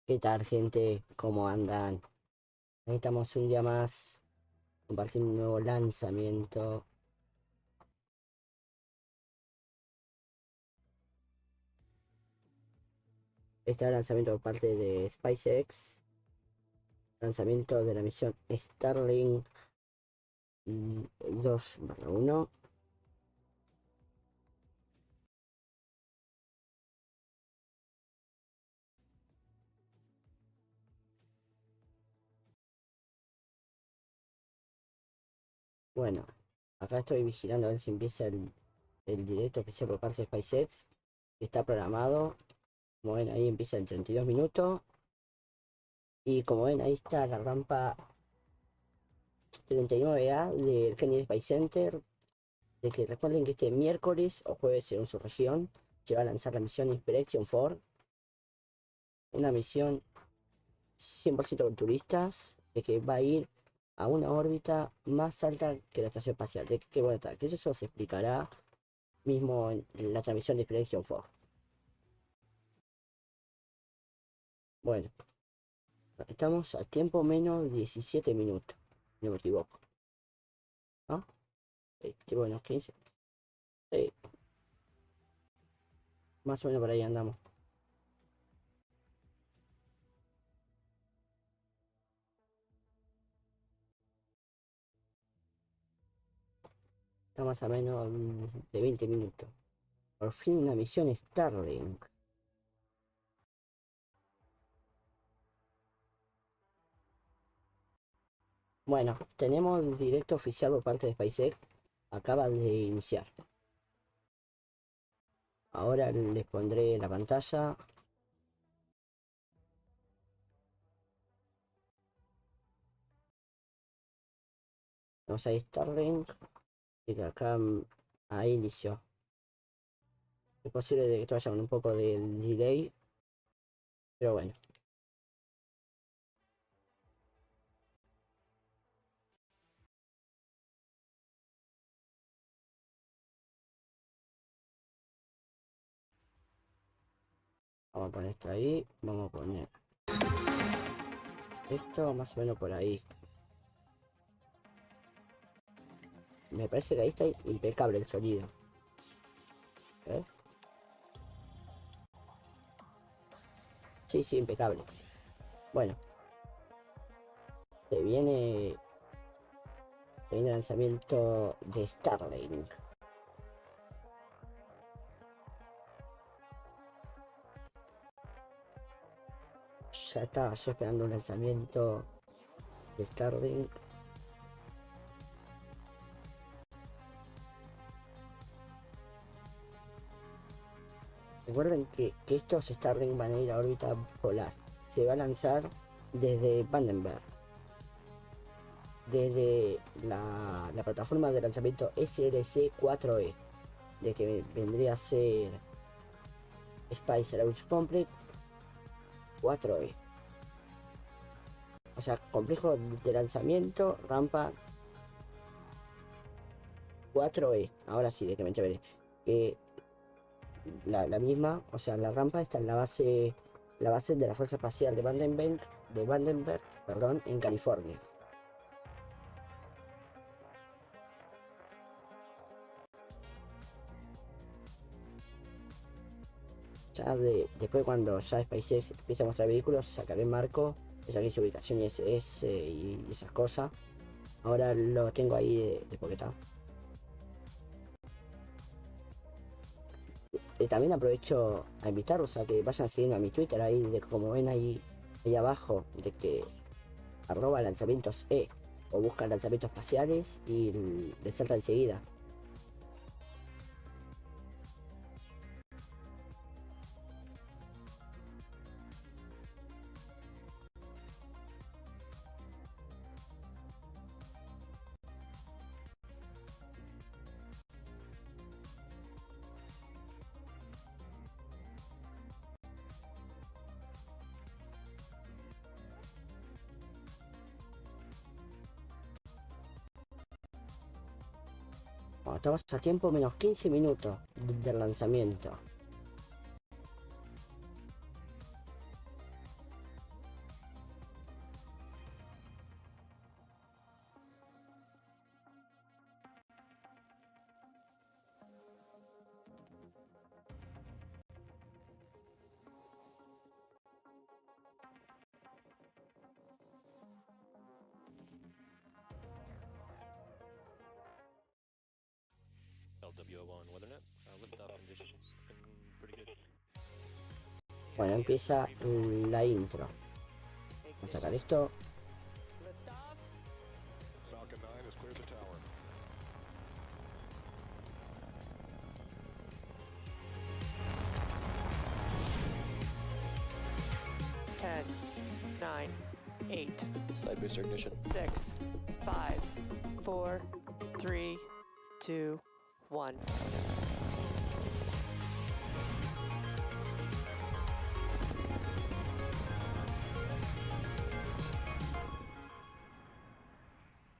¿Qué tal, gente? ¿Cómo andan? Ahí estamos un día más compartiendo un nuevo lanzamiento. Este es el lanzamiento por parte de SpaceX. Lanzamiento de la misión Starlink 2/1. Bueno, acá estoy vigilando a ver si empieza el directo oficial por parte de SpaceX. Está programado. Como ven, ahí empieza en 32 minutos. Y como ven, ahí está la rampa 39A del Kennedy Space Center. De que recuerden que este miércoles o jueves según su región se va a lanzar la misión Inspiration 4, una misión 100% con turistas, de que va a ir a una órbita más alta que la estación espacial, de que bueno, que eso se explicará mismo en la transmisión de Inspiration 4. Bueno, estamos a tiempo menos 17 minutos, no me equivoco, ¿no? Tiempo menos 15, sí, más o menos por ahí andamos. Estamos a menos de 20 minutos. Por fin una misión Starlink. Bueno, tenemos directo oficial por parte de SpaceX. Acaba de iniciar. Ahora les pondré la pantalla. Vamos a Starlink. Y que acá ahí inició. Es posible de que esto vaya con un poco de delay. Pero bueno. Vamos a poner esto ahí. Vamos a poner esto más o menos por ahí. Me parece que ahí está impecable el sonido. ¿Eh? Sí, sí, impecable. Bueno. Se viene el lanzamiento de Starlink. Ya estaba yo esperando un lanzamiento de Starlink. Recuerden que estos Starlink van a ir a órbita polar. Se va a lanzar desde Vandenberg. Desde la plataforma de lanzamiento SLC-4E. De que vendría a ser Space Launch Complex 4E. O sea, complejo de lanzamiento, rampa 4E. Ahora sí, de que me veré. La misma, o sea, la rampa está en la base de la Fuerza Espacial de Vandenberg, perdón, en California. Ya después cuando ya SpaceX empiece a mostrar vehículos, sacaré marco, sacaré su ubicación ISS y esas cosas. Ahora lo tengo ahí de poquetado. También aprovecho a invitarlos a que vayan a seguirme a mi Twitter ahí, de como ven ahí abajo, de que @lanzamientos o buscan lanzamientos espaciales y les salta enseguida. Bueno, estamos a tiempo menos 15 minutos del lanzamiento. Bueno, empieza la intro. Vamos a sacar esto. Falcon 9 has cleared the tower. Ten, 9, 8, Side booster ignition. 6, 5, 4, 3, 2, 1.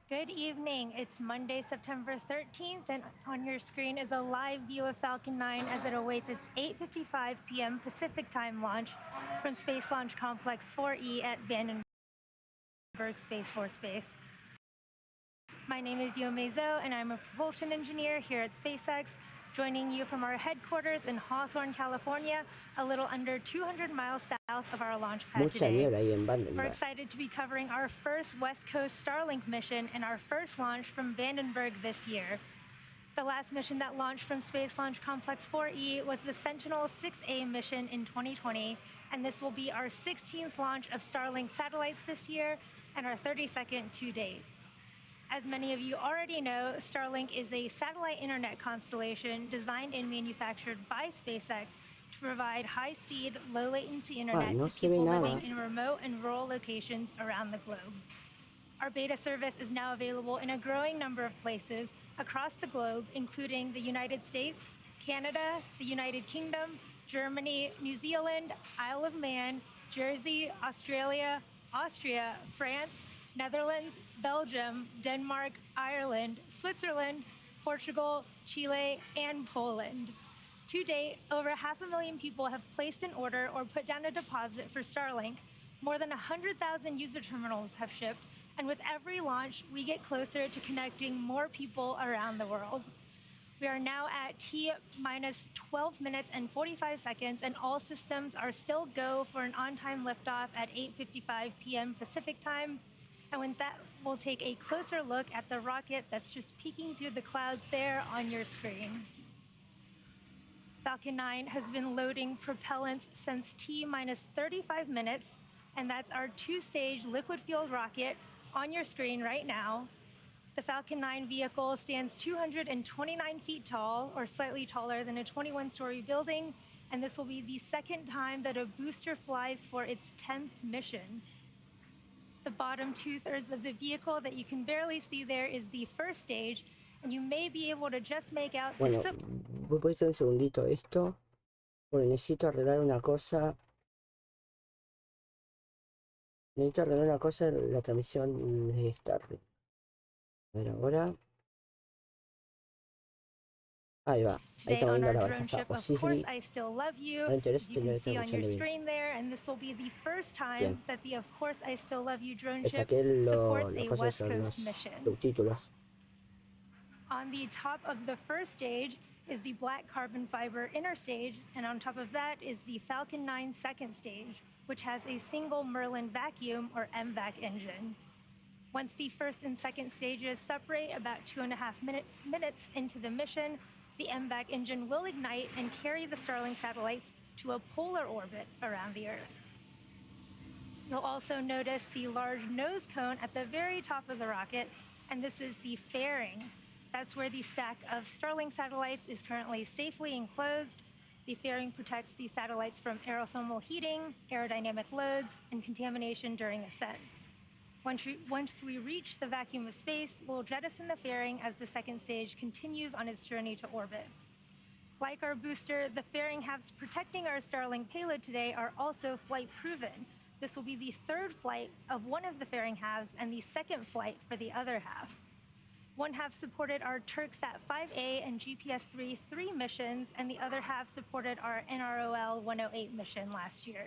Good evening. It's Monday, September 13th, and on your screen is a live view of Falcon 9 as it awaits its 8:55 p.m. Pacific Time launch from Space Launch Complex 4E at Vandenberg Space Force Base. My name is Yome Zhou, and I'm a propulsion engineer here at SpaceX, joining you from our headquarters in Hawthorne, California, a little under 200 miles south of our launch pad Mucha today. niebla ahí en We're Vandenberg. excited to be covering our first West Coast Starlink mission and our first launch from Vandenberg this year. The last mission that launched from Space Launch Complex 4E was the Sentinel-6A mission in 2020, and this will be our 16th launch of Starlink satellites this year and our 32nd to date. As many of you already know, Starlink is a satellite internet constellation designed and manufactured by SpaceX to provide high-speed, low-latency internet no to se ve people nada. living in remote and rural locations around the globe. Our beta service is now available in a growing number of places across the globe, including the United States, Canada, the United Kingdom, Germany, New Zealand, Isle of Man, Jersey, Australia, Austria, France, Netherlands, Belgium, Denmark, Ireland, Switzerland, Portugal, Chile, and Poland. To date, over 500,000 people have placed an order or put down a deposit for Starlink. More than 100,000 user terminals have shipped, and with every launch, we get closer to connecting more people around the world. We are now at T-minus 12 minutes and 45 seconds, and all systems are still go for an on-time liftoff at 8:55 p.m. Pacific time. And with that, we'll take a closer look at the rocket that's just peeking through the clouds there on your screen. Falcon 9 has been loading propellants since T-minus 35 minutes, and that's our two-stage liquid-fueled rocket on your screen right now. The Falcon 9 vehicle stands 229 feet tall, or slightly taller than a 21-story building, and this will be the second time that a booster flies for its 10th mission. The bottom two-thirds of the vehicle that you can barely see there is the first stage, and you may be able to just make out the Bueno, voy a hacer un segundito esto, porque necesito arreglar una cosa. Necesito arreglar una cosa en la transmisión de Starlink. A ver ahora. Ahí va. Ahí today estamos on viendo our la drone barcaza ship, of course, posible. I Still Love You, Ahora interesa as you tener can esta see on your transmisión de video. screen there, and this will be the first time Bien. that the Of Course I Still Love You drone Le ship saqué supports los a cosas West son Coast los mission. subtítulos. On the top of the first stage is the black carbon fiber inner stage, and on top of that is the Falcon 9 second stage, which has a single Merlin vacuum or MVAC engine. Once the first and second stages separate about 2.5 minutes into the mission, the MVAC engine will ignite and carry the Starlink satellites to a polar orbit around the Earth. You'll also notice the large nose cone at the very top of the rocket, and this is the fairing. That's where the stack of Starlink satellites is currently safely enclosed. The fairing protects the satellites from aerothermal heating, aerodynamic loads, and contamination during ascent. Once we reach the vacuum of space, we'll jettison the fairing as the second stage continues on its journey to orbit. Like our booster, the fairing halves protecting our Starlink payload today are also flight-proven. This will be the third flight of one of the fairing halves and the second flight for the other half. One half supported our TurkSat 5A and GPS-3 3 missions, and the other half supported our NROL 108 mission last year.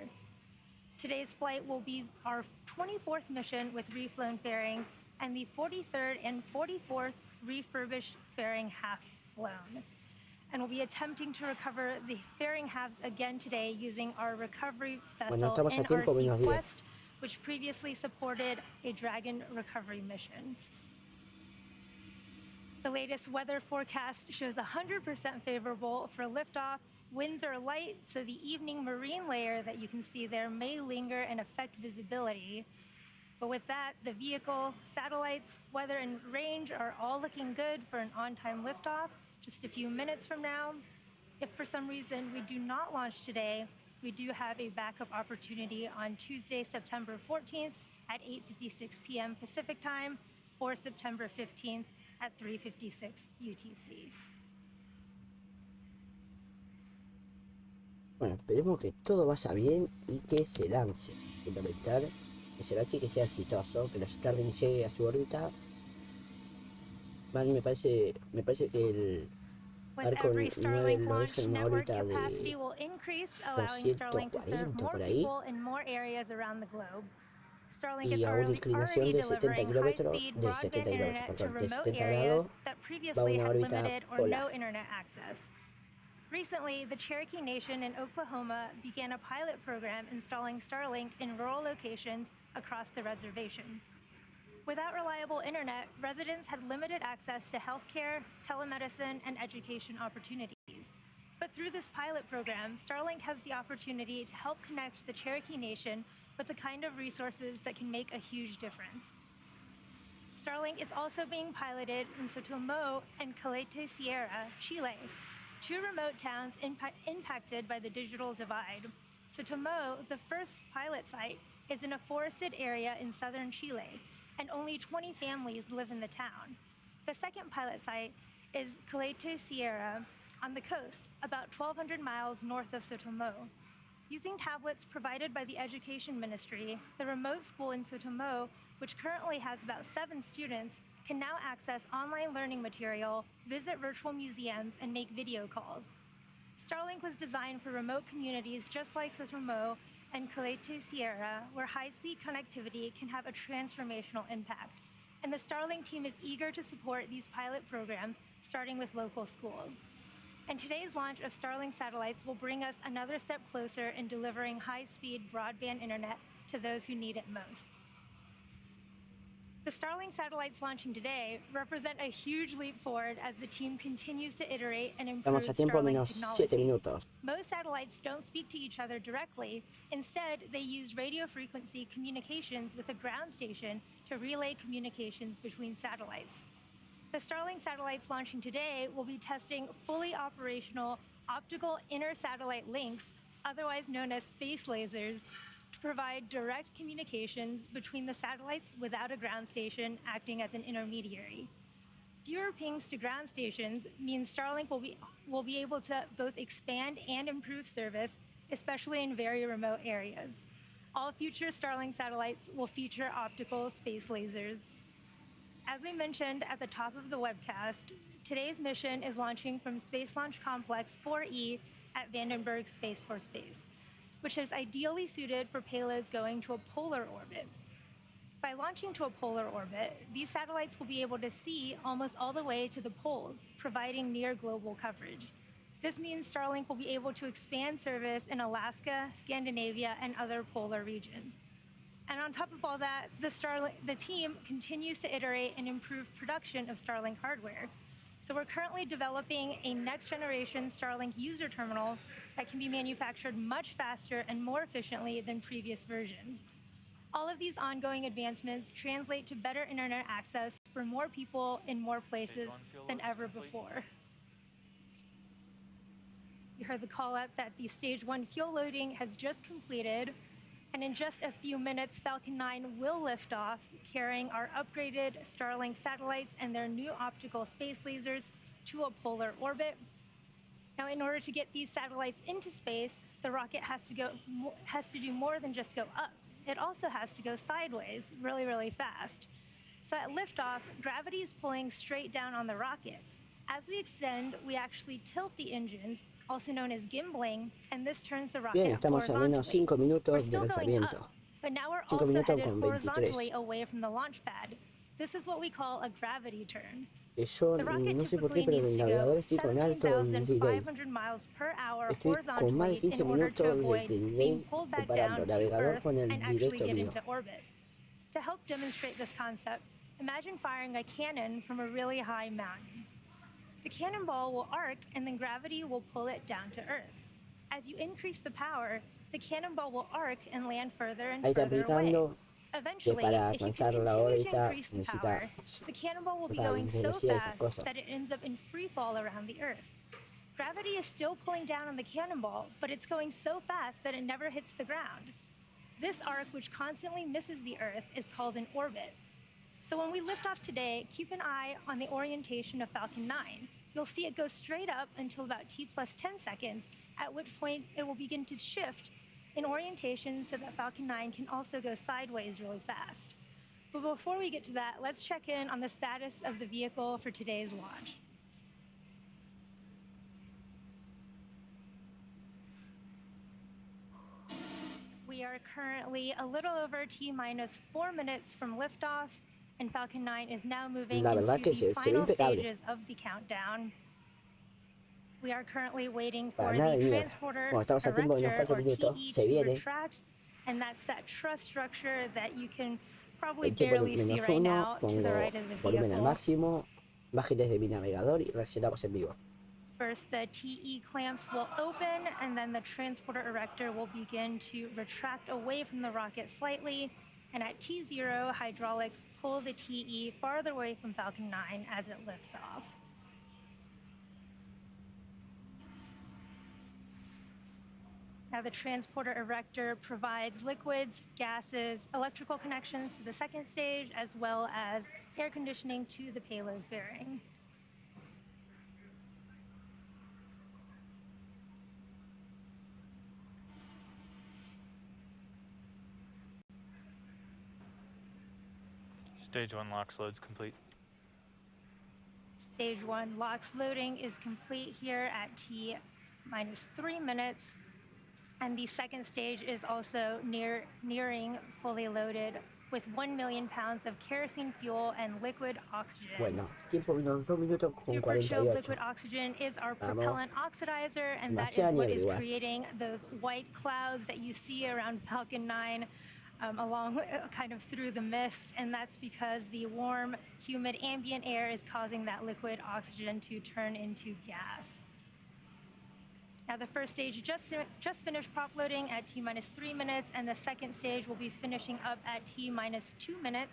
Today's flight will be our 24th mission with reflown fairings and the 43rd and 44th refurbished fairing half flown. And we'll be attempting to recover the fairing halves again today using our recovery vessel NRC Quest, which previously supported a Dragon recovery mission. The latest weather forecast shows 100% favorable for liftoff. Winds are light, so the evening marine layer that you can see there may linger and affect visibility. But with that, the vehicle, satellites, weather, and range are all looking good for an on-time liftoff just a few minutes from now. If for some reason we do not launch today, we do have a backup opportunity on Tuesday, September 14th at 8:56 p.m. Pacific Time or September 15th at 3:56 UTC. Bueno, esperemos que todo vaya bien y que se lance. Fundamental que se lance y que sea exitoso, que los Starlink llegue a su órbita. Me parece que el Falcon 9 lo deja en una órbita de 240 por ahí. Y a una inclinación de 70 kilómetros, de 70 grados, va a una órbita polar. Recently, the Cherokee Nation in Oklahoma began a pilot program installing Starlink in rural locations across the reservation. Without reliable internet, residents had limited access to healthcare, telemedicine, and education opportunities. But through this pilot program, Starlink has the opportunity to help connect the Cherokee Nation with the kind of resources that can make a huge difference. Starlink is also being piloted in Sotomo and Cohete Sierra, Chile, two remote towns impacted by the digital divide. Sotomo, the first pilot site, is in a forested area in southern Chile, and only 20 families live in the town. The second pilot site is Cohete Sierra on the coast, about 1,200 miles north of Sotomo. Using tablets provided by the Education Ministry, the remote school in Sotomo, which currently has about 7 students, can now access online learning material, visit virtual museums, and make video calls. Starlink was designed for remote communities just like Sotomo and Cohete Sierra, where high-speed connectivity can have a transformational impact. And the Starlink team is eager to support these pilot programs, starting with local schools. And today's launch of Starlink satellites will bring us another step closer in delivering high-speed broadband internet to those who need it most. The Starlink satellites launching today represent a huge leap forward as the team continues to iterate and improve Starlink technology. Most satellites don't speak to each other directly. Instead, they use radio frequency communications with a ground station to relay communications between satellites. The Starlink satellites launching today will be testing fully operational optical inter-satellite links, otherwise known as space lasers, to provide direct communications between the satellites without a ground station acting as an intermediary. Fewer pings to ground stations means Starlink will be able to both expand and improve service, especially in very remote areas. All future Starlink satellites will feature optical space lasers. As we mentioned at the top of the webcast, today's mission is launching from Space Launch Complex 4E at Vandenberg Space Force Base, which is ideally suited for payloads going to a polar orbit. By launching to a polar orbit, these satellites will be able to see almost all the way to the poles, providing near global coverage. This means Starlink will be able to expand service in Alaska, Scandinavia, and other polar regions. And on top of all that, the team continues to iterate and improve production of Starlink hardware. So we're currently developing a next-generation Starlink user terminal that can be manufactured much faster and more efficiently than previous versions. All of these ongoing advancements translate to better internet access for more people in more places than ever before. You heard the call out that the Stage 1 fuel loading has just completed, and in just a few minutes, Falcon 9 will lift off, carrying our upgraded Starlink satellites and their new optical space lasers to a polar orbit. Now, in order to get these satellites into space, the rocket has to do more than just go up. It also has to go sideways really, really fast. So at liftoff, gravity is pulling straight down on the rocket. As we extend, we actually tilt the engines, also known as gimbaling, and this turns the rocket Bien, estamos a menos 5 minutos de lanzamiento. But now we're also headed horizontally away from the launch pad. This is what we call a gravity turn. Yo no sé por qué, pero en el navegador estoy con alto delay. Estoy con más de 15 minutos de delay comparando el navegador con el directo mío. To help demonstrate this concept, Imagine firing a cannon from a really high mountain. The cannonball will arc and then gravity will pull it down to Earth. As you increase the power, the cannonball will arc and land further and Ahí está further away. aplicando que Eventually, para if you alcanzar can la continue to órbita increase the necesita power, the cannonball will be usar going so velocidad y esas fast cosas. that it ends up in free fall around the Earth. Gravity is still pulling down on the cannonball, but it's going so fast that it never hits the ground. This arc, which constantly misses the Earth, is called an orbit. So when we lift off today, keep an eye on the orientation of Falcon 9. You'll see it go straight up until about T plus 10 seconds, at which point it will begin to shift in orientation so that Falcon 9 can also go sideways really fast. But before we get to that, let's check in on the status of the vehicle for today's launch. We are currently a little over T minus 4 minutes from liftoff, and Falcon 9 is now moving La verdad into que the se ve final impecable. stages of the countdown. We are currently waiting Para for nada de the miedo. transporter Bueno, estamos a tiempo de unos erector 4 or minutos. TE Se to viene retract, and that's that truss structure that you can probably el tiempo barely see menos right 1. now to the Pongo right of the volumen al vehicle. máximo. Baje desde mi navegador y reaccionamos en vivo. First, the TE clamps will open, and then the transporter erector will begin to retract away from the rocket slightly. And at T0, hydraulics pull the TE farther away from Falcon 9 as it lifts off. Now the transporter erector provides liquids, gases, electrical connections to the second stage, as well as air conditioning to the payload fairing. Stage 1 LOX loads complete. Stage 1 LOX loading is complete here at T minus 3 minutes. And the second stage is also nearing fully loaded with 1 million pounds of kerosene fuel and liquid oxygen. Bueno, tiempo menos 2 minutos con Super chilled 48. liquid oxygen is our Vamos. propellant oxidizer, and that is Demasiada what niebla is igual. creating those white clouds that you see around Falcon 9 along kind of through the mist, and that's because the warm, humid ambient air is causing that liquid oxygen to turn into gas. Now the first stage just finished prop loading at T minus 3 minutes, and the second stage will be finishing up at T minus 2 minutes.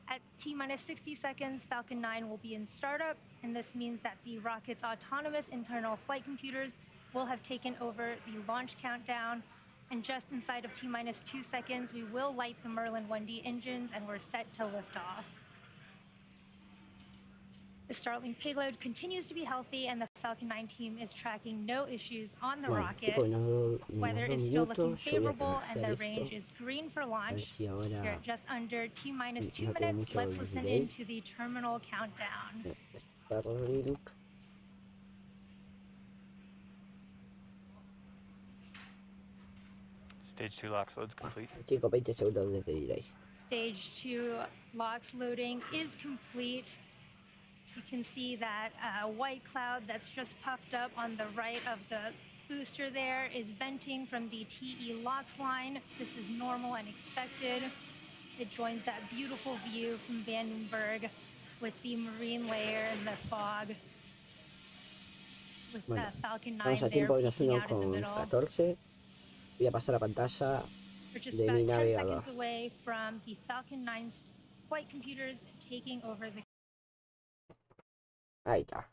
At T minus 60 seconds, Falcon 9 will be in startup, and this means that the rocket's autonomous internal flight computers will have taken over the launch countdown. And just inside of T minus 2 seconds, we will light the Merlin 1D engines, and we're set to lift off. The Starlink payload continues to be healthy, and the Falcon 9 team is tracking no issues on the Bueno, rocket. tiempo menos 2 Weather is still looking minutos. Yo voy a favorable, and the reiniciar range esto. is green for A ver launch. si We're ahora at just under T minus 2 no tengo minutes. mucho Let's listen delay. into the terminal countdown. Starlink. Stage 2 LOX loads complete. 5-20 segundos de delay. Stage 2 LOX loading is complete. You can see that white cloud that's just puffed up on the right of the booster there is venting from the TE LOX line. This is normal and expected. It joins that beautiful view from Vandenberg with the marine layer and the fog. With Bueno, Falcon 9 Vamos a there tiempo menos peeking 1 out in the con middle. 14. Voy a pasar a pantalla We're just de about mi 10 navegador. seconds away from the Falcon 9's flight computers taking over the. Ahí está.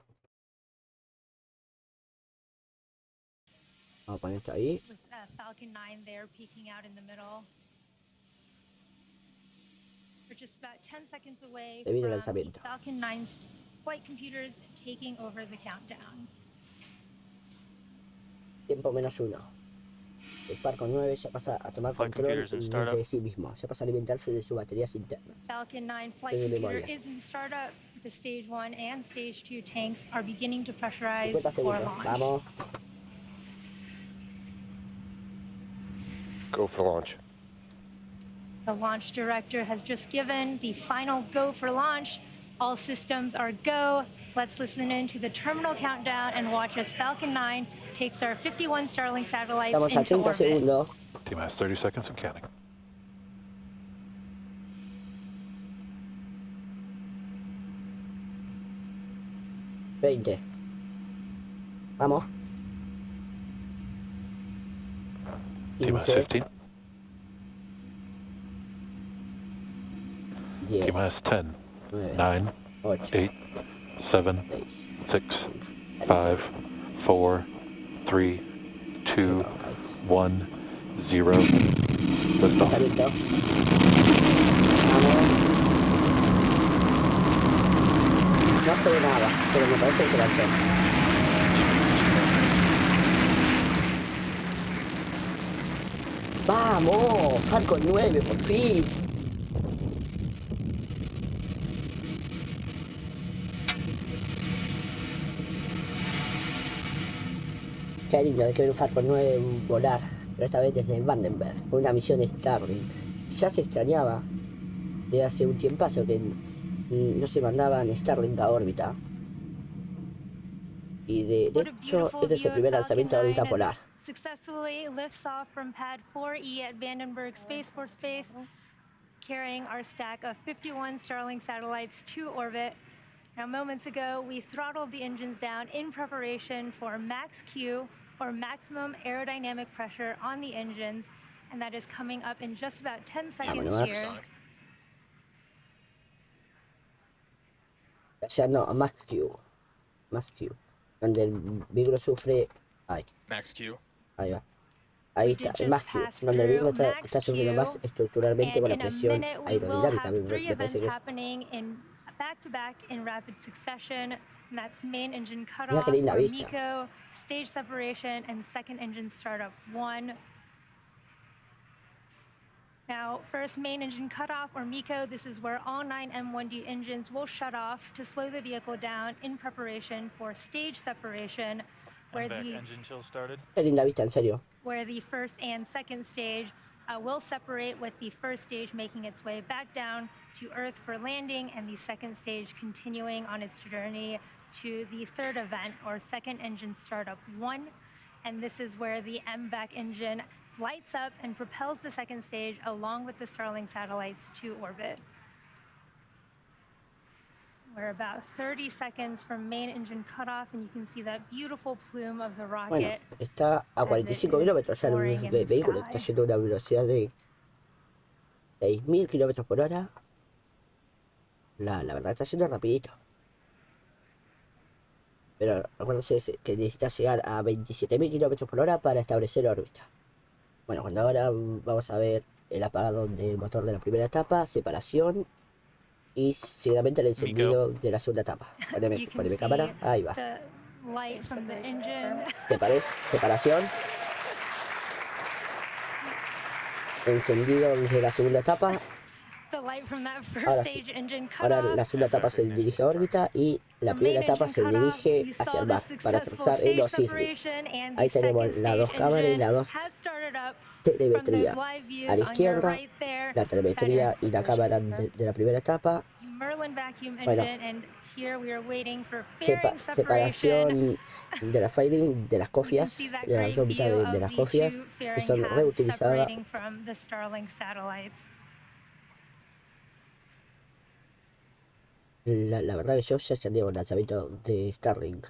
Vamos a poner esto ahí. With Falcon 9 there peeking out in the middle. We're just about 10 seconds away Ahí viene el from the lanzamiento. Falcon 9's flight computers taking over the countdown. Tiempo menos 1. El Falcon 9 ya pasa a tomar Flight control computers in startup. de sí mismo. Ya pasa a alimentarse de sus baterías internas. Falcon 9 flight Tiene computer memoria. is in startup. The stage 1 and stage 2 tanks are beginning to pressurize 50 for segundos. launch. Vamos. Go for launch. The launch director has just given the final go for launch. All systems are go. Let's listen in to the terminal countdown and watch as Falcon 9 takes our 51 Starlink satellites Estamos a into 30 orbit. segundos. T-minus 30 seconds and counting. 20. Vamos. T-minus 15, 15. 10, T-minus 10. 9, 9, 8, 8, 7, 6, 6, 5, 5, 4, 3, 2, 1, 0. Lift off. Lanzamiento. Vamos. No se ve nada, pero me parece que se lanzó. ¡Vamos! Falcon 9, por fin. Qué lindo, hay que ver un Falcon 9 volar, pero esta vez desde Vandenberg, con una misión Starlink. Ya se extrañaba de hace un tiempazo que no se mandaban Starlink a órbita. Y de hecho, este es el primer lanzamiento a órbita polar. Successfully lifts off from pad 4E at Vandenberg Space Force Base, carrying our stack of 51 Starlink satellites to orbit. Now, moments ago, we throttled the engines down in preparation for max Q, or maximum aerodynamic pressure on the engines, and that is coming up in just about 10 seconds here. Ya no, Max Q. Max Q. Donde el vehículo sufre. Ahí, Max Q. ahí va. Ahí está, el Max Q. Donde el vehículo está sufriendo más estructuralmente por la presión aerodinámica. Me parece que es. Happening in back-to-back in rapid succession. And that's main engine Mira cutoff, qué linda or vista. MECO, stage separation, and second engine startup 1. Now, first main engine cutoff, or MECO, this is where all 9 M1D engines will shut off to slow the vehicle down in preparation for stage separation, where And back the engine chill started. Qué linda vista, en serio. where the first and second stage will separate, with the first stage making its way back down to Earth for landing, and the second stage continuing on its journey to the third event, or second engine startup 1. And this is where the MVAC engine lights up and propels the second stage along with the Starlink satellites to orbit. We're about 30 seconds from main engine cutoff, and you can see that beautiful plume of the Bueno, rocket. está a 45 kilómetros. Ya el vehículo está yendo a una velocidad de 6.000 kilómetros por hora. La verdad está yendo rapidito. Pero acuérdense que necesita llegar a 27.000 kilómetros por hora para establecer órbita. Bueno, cuando ahora vamos a ver el apagado del motor de la primera etapa, separación y seguidamente el encendido de la segunda etapa. Poneme cámara, ahí va. Separación. Encendido desde la segunda etapa. Ahora sí. Ahora la segunda etapa se dirige a órbita y la primera etapa se dirige hacia el mar para aterrizar en los isles. Ahí tenemos las dos cámaras y las dos telemetría. A la izquierda, la telemetría y la cámara de la primera etapa. Bueno, separación de la fairing, de las cofias, de las dos mitades de las cofias, que son reutilizadas. La verdad que yo ya tenía un lanzamiento de Starlink.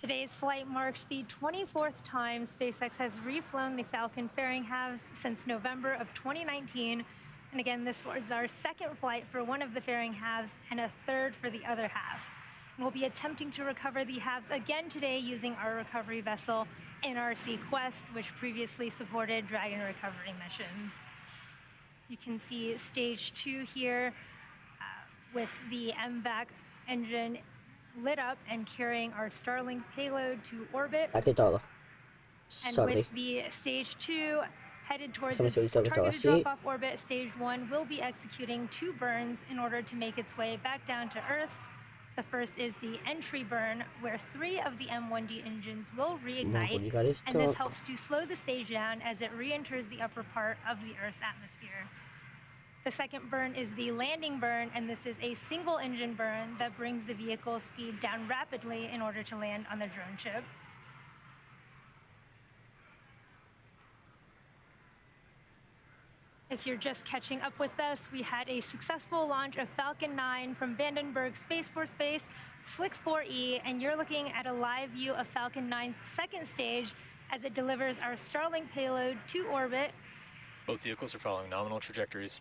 Today's flight marks the 24th time SpaceX has reflown the Falcon fairing halves since November of 2019. And again, this was our second flight for one of the fairing halves and a third for the other half. And we'll be attempting to recover the halves again today using our recovery vessel, NRC Quest, which previously supported Dragon recovery missions. You can see stage 2 here with the MVAC engine lit up and carrying our Starlink payload to orbit. Aquí todo. And Sorry. with the stage 2 headed towards its Todo targeted así. drop-off orbit, stage 1 will be executing 2 burns in order to make its way back down to Earth. The first is the entry burn, where 3 of the M1D engines will reignite, and this helps to slow the stage down as it re-enters the upper part of the Earth's atmosphere. The second burn is the landing burn, and this is a single engine burn that brings the vehicle speed down rapidly in order to land on the drone ship. If you're just catching up with us, we had a successful launch of Falcon 9 from Vandenberg Space Force Base, Slick 4E, and you're looking at a live view of Falcon 9's second stage as it delivers our Starlink payload to orbit. Both vehicles are following nominal trajectories.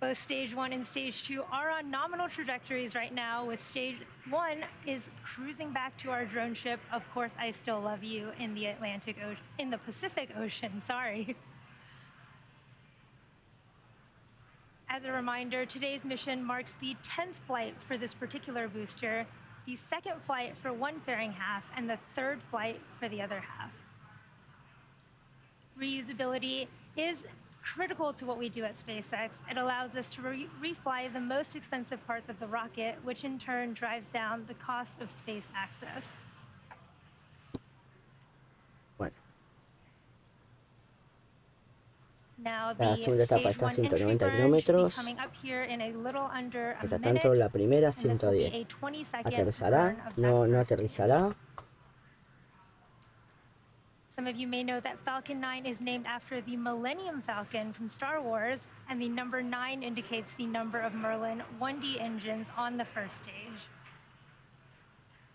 Both Stage 1 and Stage 2 are on nominal trajectories right now, with Stage 1 is cruising back to our drone ship. Of course, I still love you in the Pacific Ocean, sorry. As a reminder, today's mission marks the 10th flight for this particular booster, the second flight for one fairing half, and the third flight for the other half. Reusability is critical to what we do at SpaceX. It allows us to refly the most expensive parts of the rocket, which in turn drives down the cost of space access. Bueno, Now, la the segunda etapa Stage está a 1 entry 190 burn should be kilómetros. coming up here in a little under a Mientras minute, tanto, la primera and this will be 110. a 20-second ¿Aterrizará? burn of No, that no first aterrizará. Some of you may know that Falcon 9 is named after the Millennium Falcon from Star Wars, and the number 9 indicates the number of Merlin 1D engines on the first stage.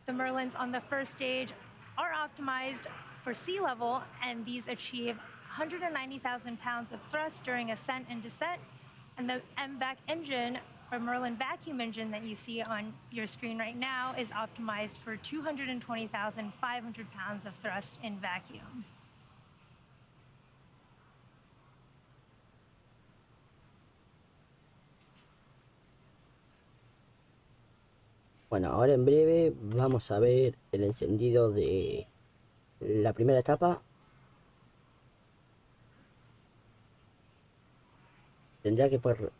The Merlins on the first stage are optimized for sea level, and these achieve 190,000 pounds of thrust during ascent and descent, and the MVAC engine, or Merlin vacuum engine that you see on your screen right now, is optimized for 220,500 pounds of thrust in vacuum. Bueno, ahora en breve vamos a ver el encendido de la primera etapa. Tendrá que poder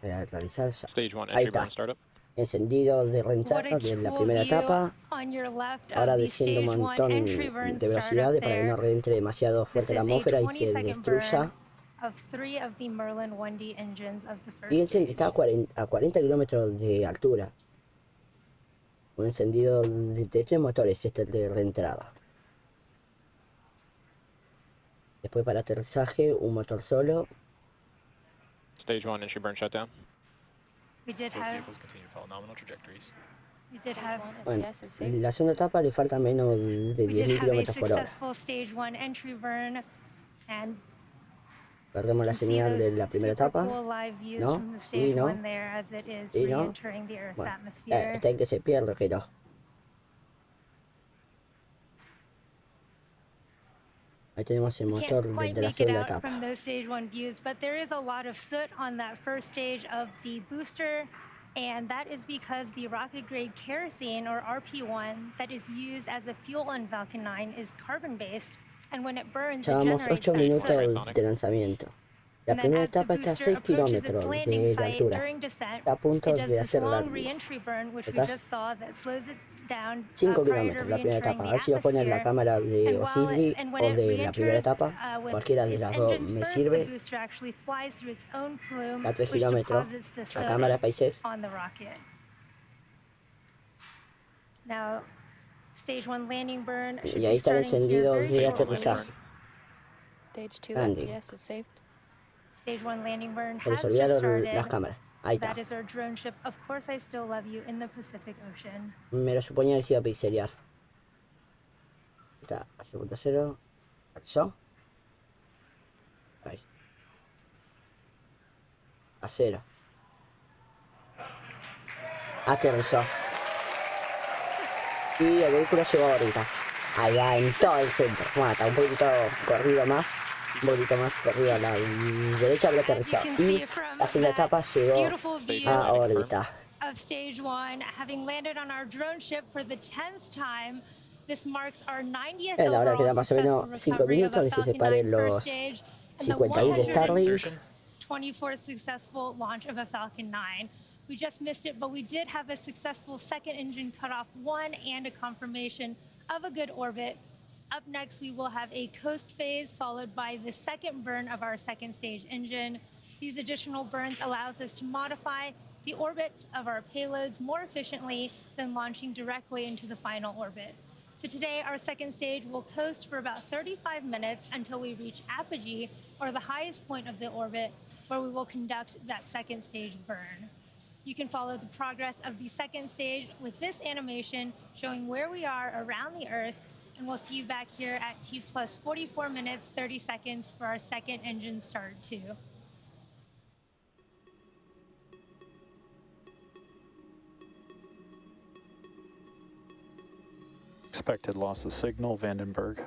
realizar ya. Stage 1 Ahí entry burn está. startup. Encendido de What reentrada a de la cool primera view etapa. on your left Ahora of the desciende un Stage 1 montón entry burn de velocidad startup para que there. no reentre demasiado This fuerte is la a atmósfera y se 20-second destruya. burn of 3 of the Merlin 1D engines of the first Fíjense que stage. está a 40 kilómetros de altura. Un encendido de 3 motores, este es el de reentrada. Después para aterrizaje, un motor solo. Stage 1 entry burn shutdown. We did Both have vehicles continue to follow nominal trajectories. Bueno, la segunda etapa le falta menos de 10.000 kilómetros por hora. successful Stage 1 entry burn, and Perdemos la you see señal de those la primera super etapa. cool live views ¿No? from the Y Stage no. 1 there as it is Y no. re-entering the Earth's Bueno, atmosphere. está en que se pierde el reloj. Ahí tenemos el We motor can't quite de la make it segunda out etapa. from those Stage 1 views, but there is a lot of soot on that first stage of the booster, and that is because the rocket-grade kerosene, or RP1, that is used as a fuel in Falcon 9 is carbon-based, and when it burns, it Llevamos generates 8 that minutos soot. de lanzamiento. La And then primera as the etapa está a booster 6 approaches its kilómetros landing de site altura. during descent, Está a punto it does de this hacer long landing. re-entry burn, which we Está just saw, that slows it down 5 prior to kilómetros la primera re-entering etapa. the A ver si va a poner la atmosphere. cámara de And Osisli when o it de la primera re-enters etapa. with Cualquiera de its las dos engines me first, sirve. the booster actually flies through its own plume, A 3 which kilómetros. deposits the La soot cámara SpaceX. on the rocket. Now, Stage 1 landing burn should Y ahí be está el starting here encendido very de shortly. aterrizaje. Stage 2 Landing. FPS is saved. Stage 1 landing burn Se les has just olvidaron las started. cámaras. Ahí está. That is our drone ship, Of Course I Still Love You, in the Pacific Ocean. Me lo suponía que se iba a pixelear. Está a 0.0. Aterrizó. Ahí. A 0. Aterrizó. Y el vehículo llegó ahorita. Ahí va en todo el centro. Bueno, está un poquito corrido más. Un poquito más corrido a la derecha, pero aterrizó. Y la segunda etapa llegó Beautiful view a órbita. of Stage 1, having landed on our drone ship for the 10th time. This marks our 90th Ahora overall quedan más o menos successful 5 recovery of minutos a que se Falcon separen 9 first los stage and the 50.000 de Starlink. Insertion. 24th successful launch of a Falcon 9. We just missed it, but we did have a successful second engine cutoff 1 and a confirmation of a good orbit. Up next, we will have a coast phase followed by the second burn of our second stage engine. These additional burns allows us to modify the orbits of our payloads more efficiently than launching directly into the final orbit. So today, our second stage will coast for about 35 minutes until we reach apogee, or the highest point of the orbit, where we will conduct that second stage burn. You can follow the progress of the second stage with this animation showing where we are around the Earth, and we'll see you back here at T plus 44 minutes, 30 seconds for our second engine start too. Expected loss of signal, Vandenberg.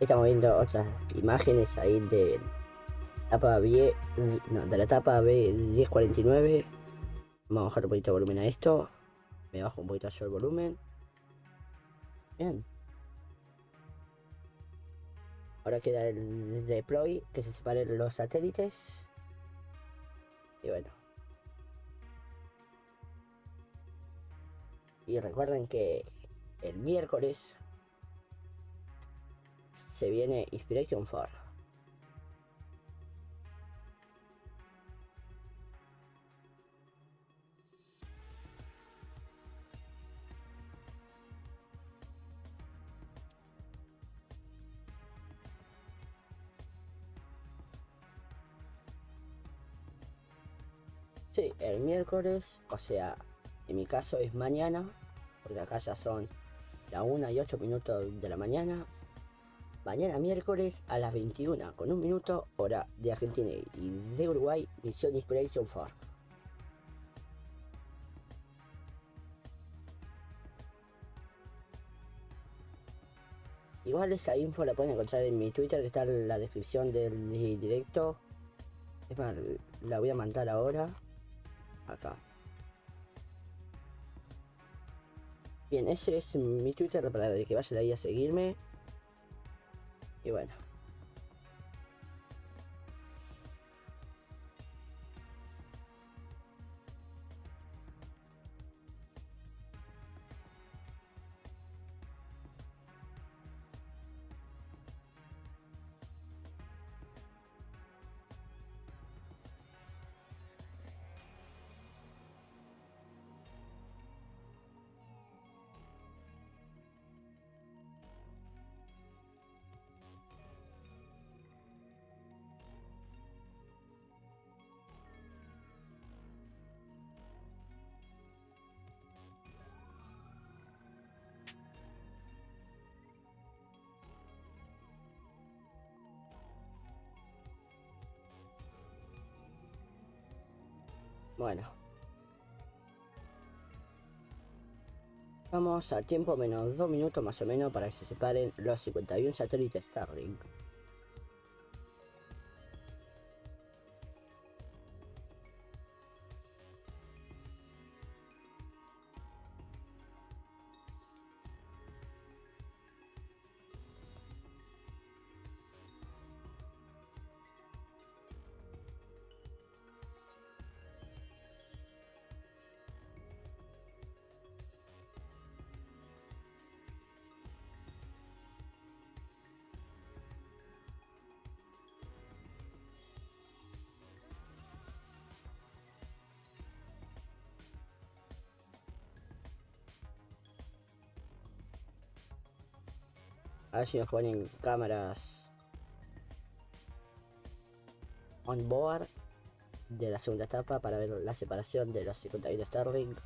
Estamos viendo otras imágenes ahí de etapa B, no, de la etapa B1049. Vamos a bajar un poquito de volumen a esto. Me bajo un poquito yo el volumen. Bien. Ahora queda el deploy, que se separen los satélites. Y bueno. Y recuerden que el miércoles se viene Inspiration 4. Sí, el miércoles, o sea, en mi caso es mañana, porque acá ya son la 1:08 de la mañana. Mañana miércoles a las 21 con 1 minuto, hora de Argentina y de Uruguay, misión Inspiration 4. Igual esa info la pueden encontrar en mi Twitter, que está en la descripción del directo. Es más, la voy a mandar ahora. Acá. Bien, ese es mi Twitter para que vayan ahí a seguirme. Y bueno. Bueno. Vamos a tiempo menos 2 minutos más o menos para que se separen los 51 satélites Starlink. A ver si nos ponen cámaras on board de la segunda etapa para ver la separación de los 51 Starlink.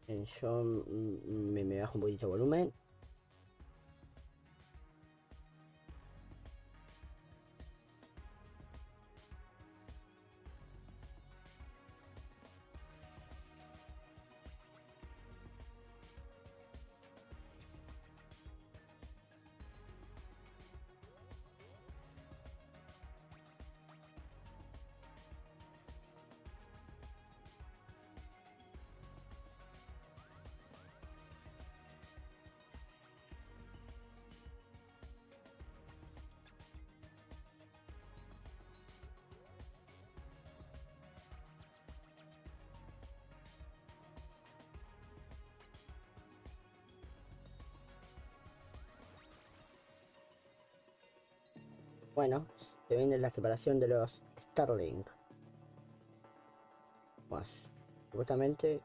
Yo me bajo un poquito el volumen. Bueno, se viene la separación de los Starlink. Pues, supuestamente,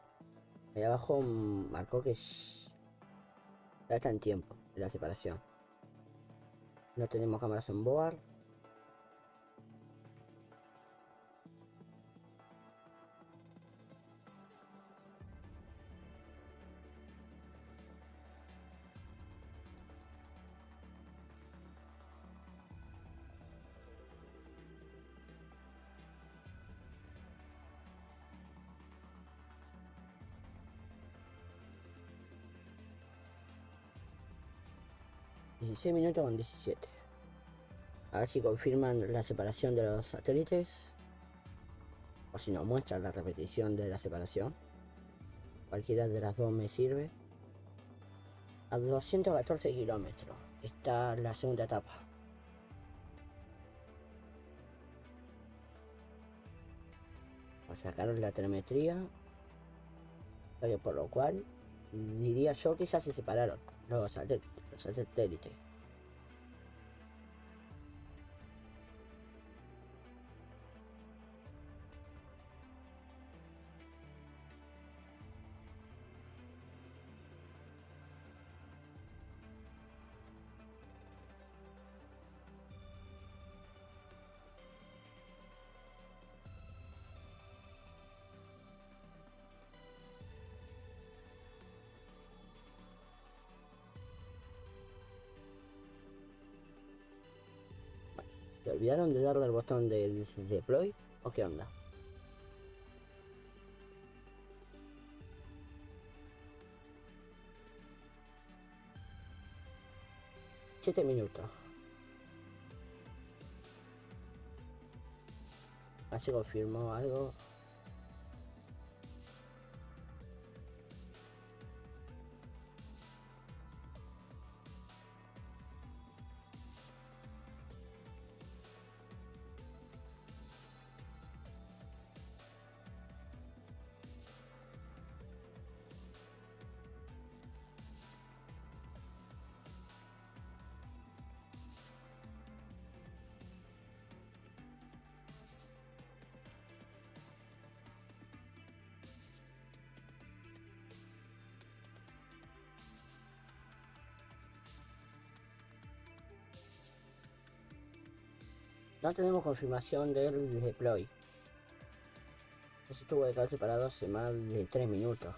ahí abajo marcó que ya está en tiempo de la separación. No tenemos cámaras en board. $16 con 17. A ver si confirman la separación de los satélites. O si no, muestran la repetición de la separación. Cualquiera de las dos me sirve. A 214 kilómetros está la segunda etapa. Sacaron la telemetría. Por lo cual, diría yo que ya se separaron los satélites. ¿Se olvidaron de darle al botón de deploy o qué onda? Siete minutos. Así confirmó algo. No tenemos confirmación del deploy. Eso tuvo que quedar separado hace más de 3 minutos.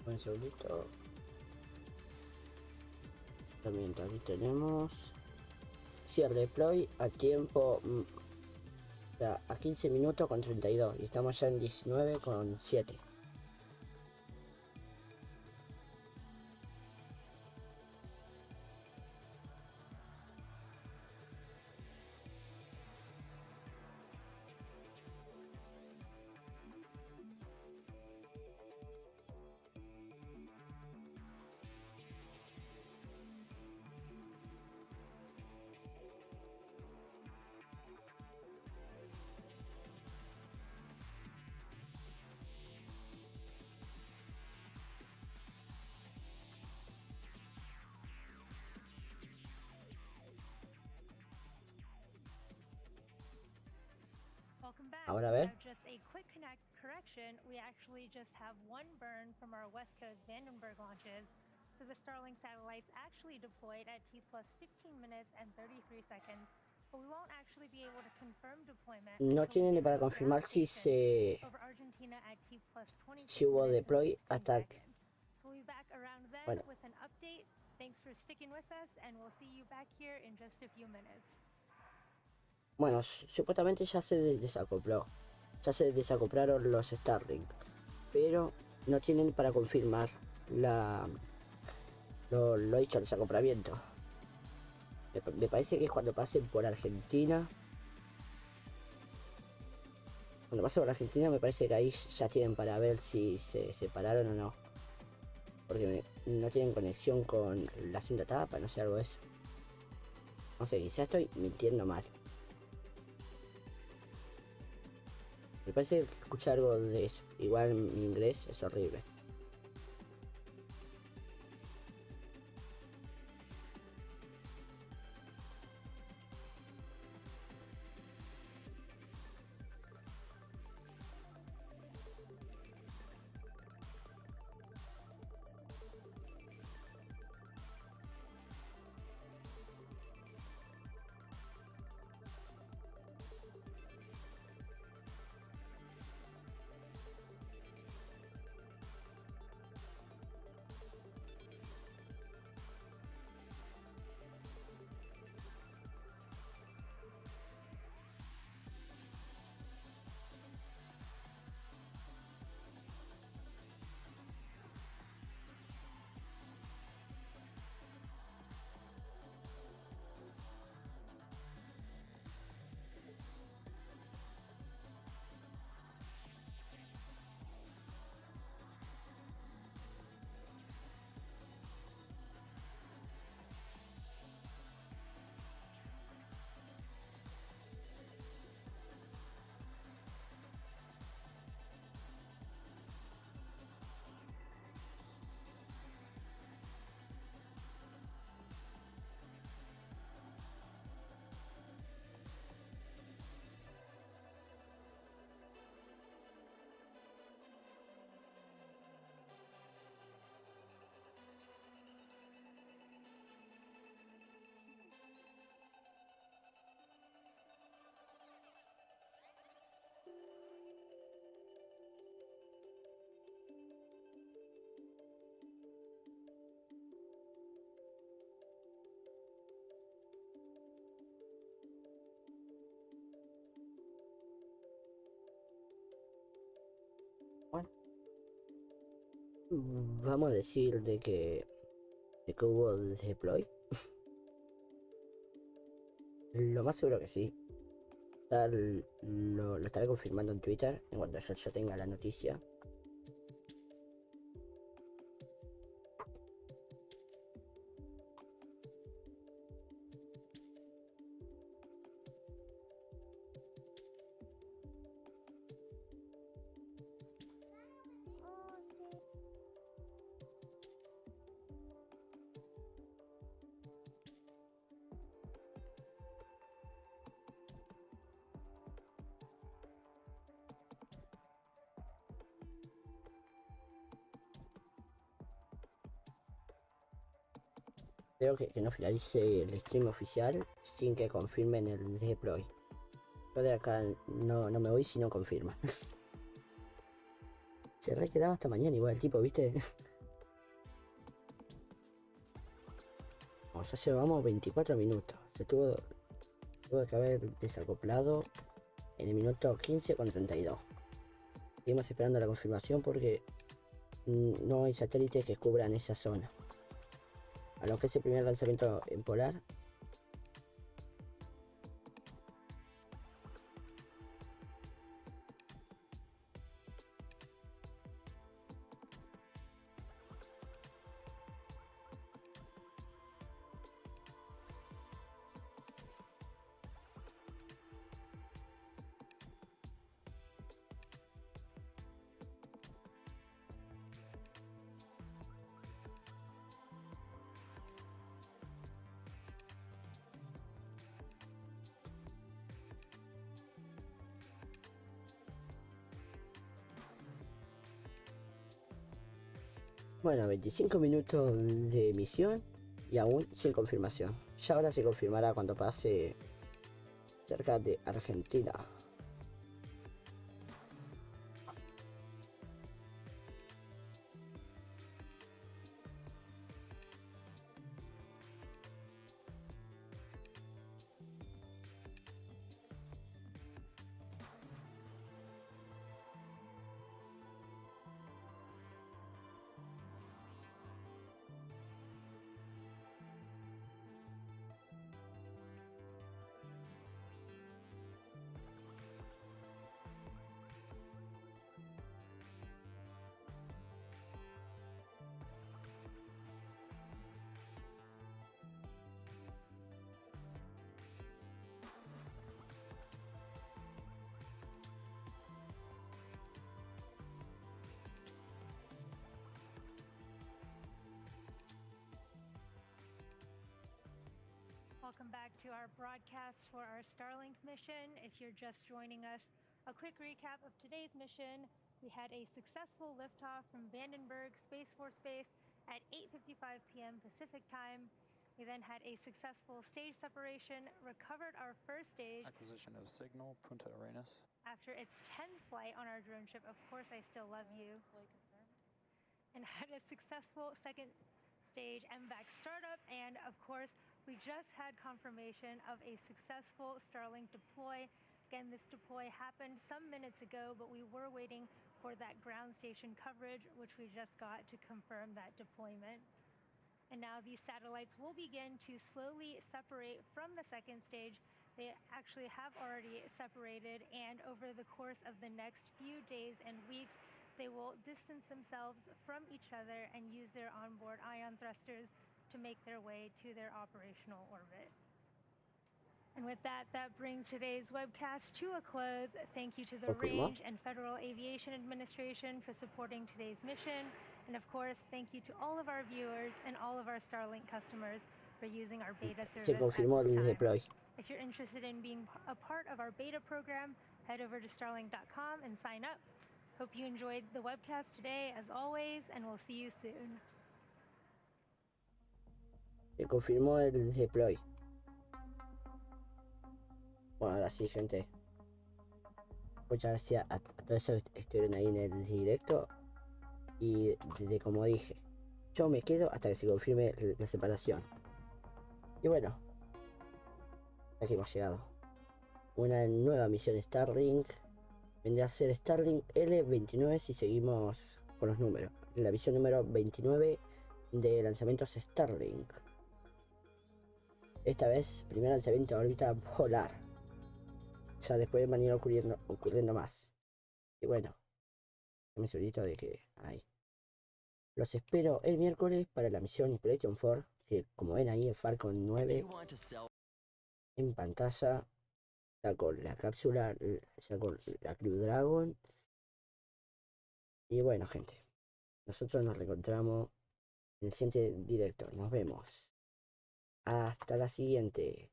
Un segundito. También aquí tenemos cierre deploy a tiempo a 15 minutos con 32 y estamos ya en 19 con 7. Welcome back. Ahora a ver. Now, just a quick correction. We actually just have one burn from our West Coast Vandenberg launches. So the Starlink satellites actually deployed at T plus 15 minutes and 33 seconds. But we won't actually be able to confirm deployment. No until we tienen get para to a confirmar ground si station se over Argentina at T plus 26 si hubo minutes and deploy 16 hasta seconds. So we'll be back around then bueno. with an update. Thanks for sticking with us, and we'll see you back here in just a few minutes. Bueno, supuestamente ya se desacopló. Ya se desacoplaron los Starlink. Pero no tienen para confirmar lo dicho, el desacoplamiento. Me parece que es cuando pasen por Argentina. Cuando pasen por Argentina me parece que ahí ya tienen para ver si se separaron o no. Porque no tienen conexión con la segunda etapa, no sé, algo de eso. No sé, quizá estoy mintiendo mal. Me parece que escuché algo de eso. Igual mi inglés es horrible. Bueno, vamos a decir de que hubo deploy. Lo más seguro que sí. Lo estaré confirmando en Twitter en cuanto yo tenga la noticia. Espero que no finalice el stream oficial sin que confirmen el deploy. Yo de acá no me voy si no confirman. Se re quedaba hasta mañana igual el tipo, ¿viste? Bueno, ya llevamos 24 minutos. Se tuvo que haber desacoplado en el minuto 15:32. Seguimos esperando la confirmación porque no hay satélites que cubran esa zona. A lo que es el primer lanzamiento en polar. Bueno, 25 minutos de misión y aún sin confirmación. Ya ahora se confirmará cuando pase cerca de Argentina. Welcome back to our broadcast for our Starlink mission. If you're just joining us, a quick recap of today's mission. We had a successful liftoff from Vandenberg Space Force Base at 8:55 p.m. Pacific time. We then had a successful stage separation, recovered our first stage. Acquisition of signal, Punta Arenas. After its 10th flight on our drone ship, Of Course I Still Love You. And had a successful second stage MVAC startup, and of course we just had confirmation of a successful Starlink deploy. Again, this deploy happened some minutes ago, but we were waiting for that ground station coverage, which we just got to confirm that deployment. And now these satellites will begin to slowly separate from the second stage. They actually have already separated, and over the course of the next few days and weeks, they will distance themselves from each other and use their onboard ion thrusters to make their way to their operational orbit. And with that, that brings today's webcast to a close. Thank you to the Range and Federal Aviation Administration for supporting today's mission. And of course, thank you to all of our viewers and all of our Starlink customers for using our beta service Se confirmó el deploy. If you're interested in being a part of our beta program, head over to starlink.com and sign up. Hope you enjoyed the webcast today, as always, and we'll see you soon. Se confirmó el deploy. Bueno, ahora sí, gente. Muchas gracias a todos los que estuvieron ahí en el directo. Y desde como dije, yo me quedo hasta que se confirme la separación. Y bueno, aquí hemos llegado. Una nueva misión Starlink. Vendría a ser Starlink L29 si seguimos con los números. La misión número 29 de lanzamientos Starlink. Esta vez, primer lanzamiento a órbita polar. Ya después van a ir ocurriendo más. Y bueno, me segurito de que hay. Los espero el miércoles para la misión Inspiration 4, que como ven ahí el Falcon 9 en pantalla. Está con la cápsula, está con la Crew Dragon. Y bueno, gente, nosotros nos reencontramos en el siguiente directo. Nos vemos. Hasta la siguiente.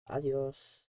Adiós.